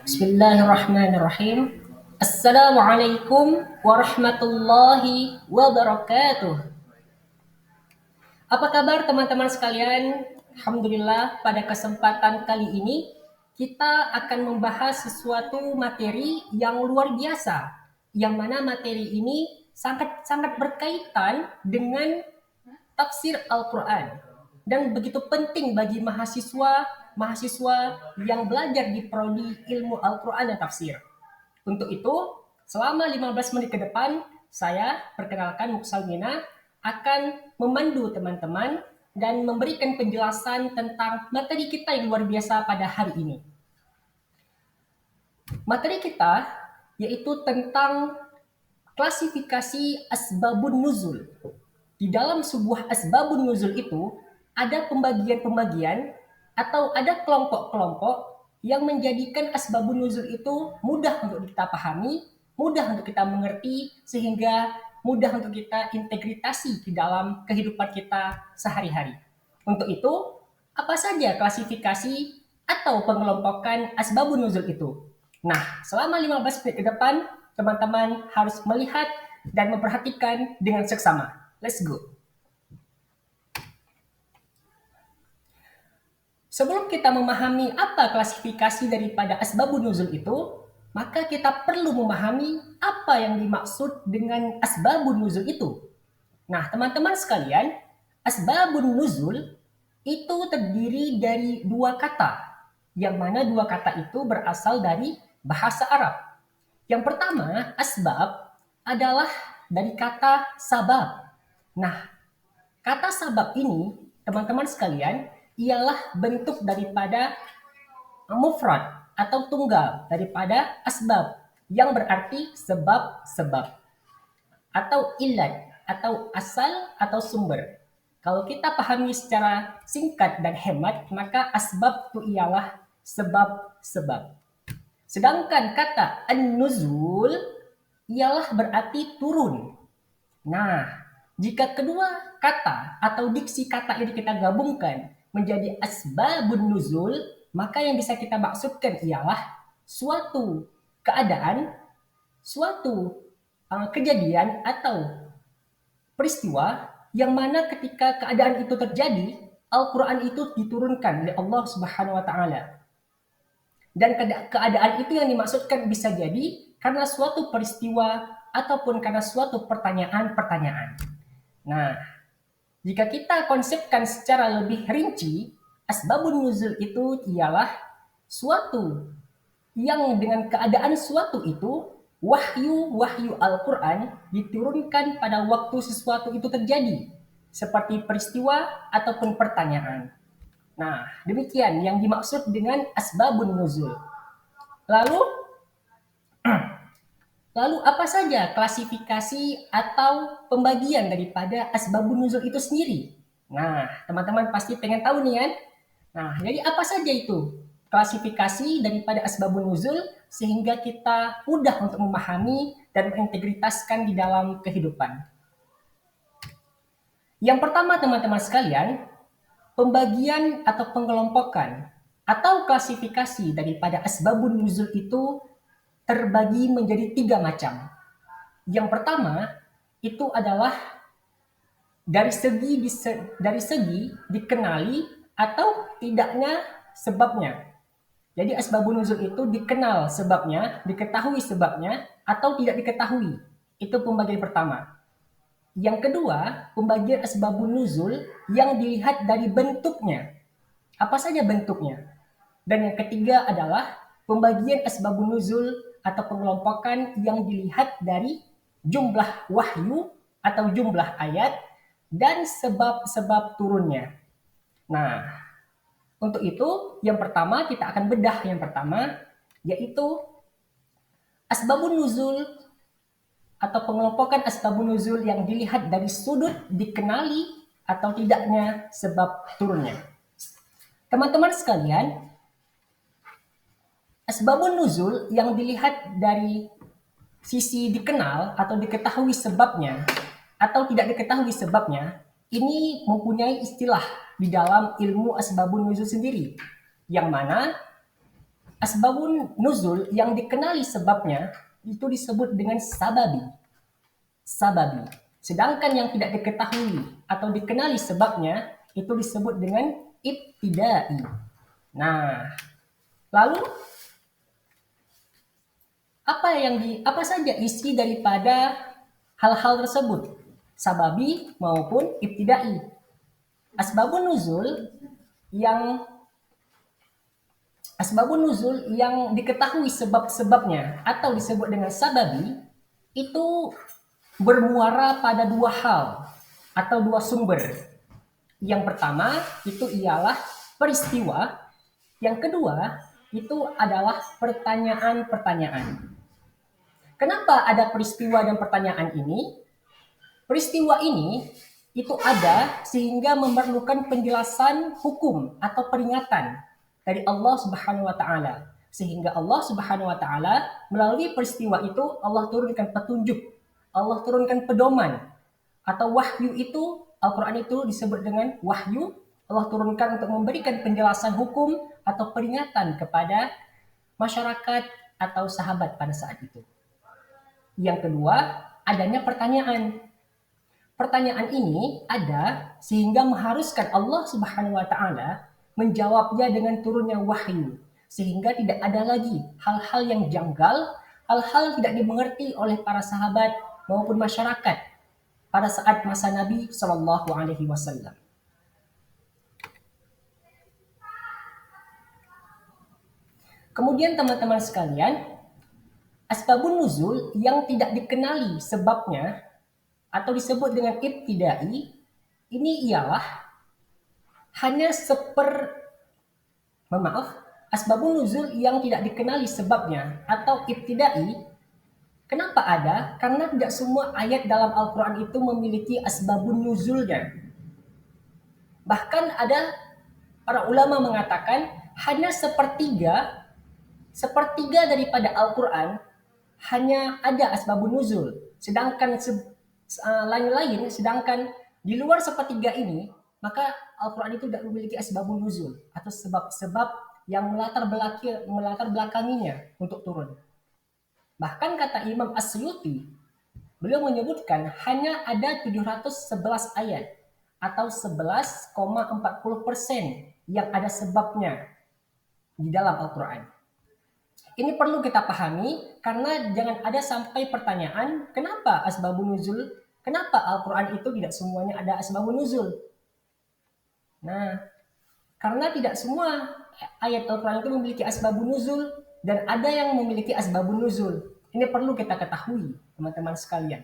Bismillahirrahmanirrahim. Assalamualaikum warahmatullahi wabarakatuh. Apa kabar teman-teman sekalian? Alhamdulillah, pada kesempatan kali ini kita akan membahas sesuatu materi yang luar biasa, yang mana materi ini sangat berkaitan dengan tafsir Al-Quran dan begitu penting bagi mahasiswa yang belajar di prodi ilmu Al-Quran dan tafsir. Untuk itu, selama 15 menit ke depan, saya perkenalkan Muksal Mina akan memandu teman-teman dan memberikan penjelasan tentang materi kita yang luar biasa pada hari ini. Materi kita yaitu tentang klasifikasi asbabun nuzul. Di dalam sebuah asbabun nuzul itu ada pembagian-pembagian atau ada kelompok-kelompok yang menjadikan asbabun nuzul itu mudah untuk kita pahami, mudah untuk kita mengerti, sehingga mudah untuk kita integritasi di dalam kehidupan kita sehari-hari. Untuk itu, apa saja klasifikasi atau pengelompokan asbabun nuzul itu? Nah, selama 15 menit ke depan, teman-teman harus melihat dan memperhatikan dengan seksama. Let's go. Sebelum kita memahami apa klasifikasi daripada asbabun nuzul itu, maka kita perlu memahami apa yang dimaksud dengan asbabun nuzul itu. Nah, teman-teman sekalian, asbabun nuzul itu terdiri dari dua kata, yang mana dua kata itu berasal dari bahasa Arab. Yang pertama, asbab adalah dari kata sabab. Nah, kata sabab ini, teman-teman sekalian, ialah bentuk daripada mufrad atau tunggal daripada asbab yang berarti sebab-sebab atau ilat atau asal atau sumber. Kalau kita pahami secara singkat dan hemat, maka asbab itu ialah sebab-sebab. Sedangkan kata an-nuzul ialah berarti turun. Nah, jika kedua kata atau diksi kata ini kita gabungkan menjadi asbabun nuzul, maka yang bisa kita maksudkan ialah suatu keadaan, suatu kejadian atau peristiwa yang mana ketika keadaan itu terjadi, Al-Quran itu diturunkan oleh Allah Subhanahu wa Ta'ala. Dan keadaan itu yang dimaksudkan bisa jadi karena suatu peristiwa ataupun karena suatu pertanyaan-pertanyaan. Nah, jika kita konsepkan secara lebih rinci, asbabun nuzul itu ialah suatu yang dengan keadaan suatu itu, wahyu Al-Quran diturunkan pada waktu sesuatu itu terjadi, seperti peristiwa ataupun pertanyaan. Nah, demikian yang dimaksud dengan asbabun nuzul. Lalu apa saja klasifikasi atau pembagian daripada asbabun nuzul itu sendiri? Nah, teman-teman pasti pengen tahu nih kan? Nah, jadi apa saja itu klasifikasi daripada asbabun nuzul sehingga kita mudah untuk memahami dan mengintegritaskan di dalam kehidupan. Yang pertama teman-teman sekalian, pembagian atau pengelompokan atau klasifikasi daripada asbabun nuzul itu terbagi menjadi 3 macam. Yang pertama itu adalah dari segi dikenali atau tidaknya sebabnya. Jadi asbabun nuzul itu dikenal sebabnya, diketahui sebabnya, atau tidak diketahui. Itu pembagian pertama. Yang kedua, pembagian asbabun nuzul yang dilihat dari bentuknya. Apa saja bentuknya? Dan yang ketiga adalah pembagian asbabun nuzul atau pengelompokan yang dilihat dari jumlah wahyu atau jumlah ayat dan sebab-sebab turunnya. Nah, untuk itu yang pertama kita akan bedah yang pertama, yaitu asbabun nuzul atau pengelompokan asbabun nuzul yang dilihat dari sudut dikenali atau tidaknya sebab turunnya. Teman-teman sekalian, asbabun nuzul yang dilihat dari sisi dikenal atau diketahui sebabnya atau tidak diketahui sebabnya, ini mempunyai istilah di dalam ilmu asbabun nuzul sendiri, Yang mana asbabun nuzul yang dikenali sebabnya itu disebut dengan sababi. Sababi. Sedangkan yang tidak diketahui atau dikenali sebabnya itu disebut dengan ibtidai. Nah, lalu apa saja isi daripada hal-hal tersebut? Sababi maupun ibtidai. Asbabun nuzul yang Asbabun nuzul yang diketahui sebab-sebabnya atau disebut dengan sababi itu bermuara pada dua hal atau dua sumber. Yang pertama itu ialah peristiwa, yang kedua itu adalah pertanyaan-pertanyaan. Kenapa ada peristiwa dan pertanyaan ini? Peristiwa ini itu ada sehingga memerlukan penjelasan hukum atau peringatan dari Allah Subhanahu wa taala. Sehingga Allah Subhanahu wa taala melalui peristiwa itu Allah turunkan petunjuk, Allah turunkan pedoman atau wahyu itu. Al-Qur'an itu disebut dengan wahyu. Allah turunkan untuk memberikan penjelasan hukum atau peringatan kepada masyarakat atau sahabat pada saat itu. Yang kedua, adanya pertanyaan. Pertanyaan ini ada sehingga mengharuskan Allah Subhanahu wa taala menjawabnya dengan turunnya wahyu, sehingga tidak ada lagi hal-hal yang janggal, hal-hal yang tidak dimengerti oleh para sahabat maupun masyarakat pada saat masa Nabi Shallallahu alaihi wasallam. Kemudian teman-teman sekalian, asbabun nuzul yang tidak dikenali sebabnya atau disebut dengan ibtidai, ini ialah hanya asbabun nuzul yang tidak dikenali sebabnya atau ibtidai. Kenapa ada? Karena tidak semua ayat dalam Al-Quran itu memiliki asbabun nuzulnya. Bahkan ada para ulama mengatakan hanya sepertiga daripada Al-Quran hanya ada asbabun nuzul. Sedangkan sedangkan di luar sepertiga ini, maka Al-Quran itu tidak memiliki asbabun nuzul atau sebab-sebab yang melatar belakanginya untuk turun. Bahkan kata Imam As-Suyuti, beliau menyebutkan hanya ada 711 ayat atau 11,40% yang ada sebabnya di dalam Al-Quran. Ini perlu kita pahami karena jangan ada sampai pertanyaan, kenapa asbabun nuzul? Kenapa Al-Quran itu tidak semuanya ada asbabun nuzul? Nah, karena tidak semua ayat Al-Quran itu memiliki asbabun nuzul dan ada yang memiliki asbabun nuzul. Ini perlu kita ketahui, teman-teman sekalian.